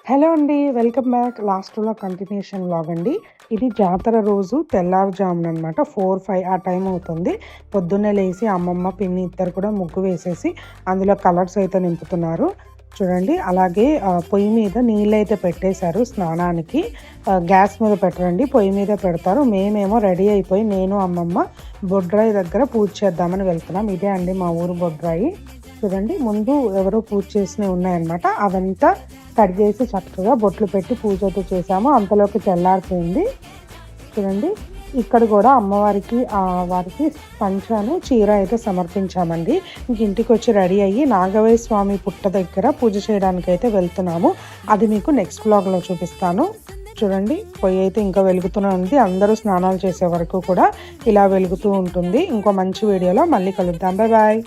Hello అండి. Welcome back. లాస్ట్‌లో continuation vlog అండి. ఇది జాతర రోజు తెల్లారుజామున అనమాట. 4, 5 ఆ టైం అవుతుంది. పొద్దున్నే లేసి అమ్మమ్మ, పిన్ని ఇద్దరు కూడా ముగ్గు వేసేసి అందులో కలర్స్ అయితే నింపుతున్నారు. చూడండి. అలాగే పొయ్యి మీద నీళ్ళైతే పెట్టేశారు స్నానానికి. గ్యాస్ మీద పెట్టరండి, పొయ్యి మీద పెడతారు. మేమేమో రెడీ అయిపోయి నేను, అమ్మమ్మ బొడ్రాయి దగ్గర పూజ చేద్దామని వెళ్తున్నాం. ఇదే అండి మా ఊరు బొడ్రాయి. చూడండి, ముందు ఎవరో పూజ చేసినవి ఉన్నాయన్నమాట. అవంతా కడిగేసి చక్కగా బొట్లు పెట్టి పూజ అయితే చేసాము. అంతలోకి తెల్లారిపోయింది. చూడండి, ఇక్కడ కూడా అమ్మవారికి వారికి పంచాను చీర అయితే సమర్పించామండి. ఇంక ఇంటికి వచ్చి రెడీ అయ్యి నాగవయ్య స్వామి పుట్ట దగ్గర పూజ చేయడానికి అయితే వెళ్తున్నాము. అది మీకు నెక్స్ట్ వ్లాగ్లో చూపిస్తాను. చూడండి, పొయ్యి అయితే ఇంకా వెలుగుతూనే ఉంది. అందరూ స్నానాలు చేసే వరకు కూడా ఇలా వెలుగుతూ ఉంటుంది. ఇంకో మంచి వీడియోలో మళ్ళీ కలుద్దాం. Bye bye.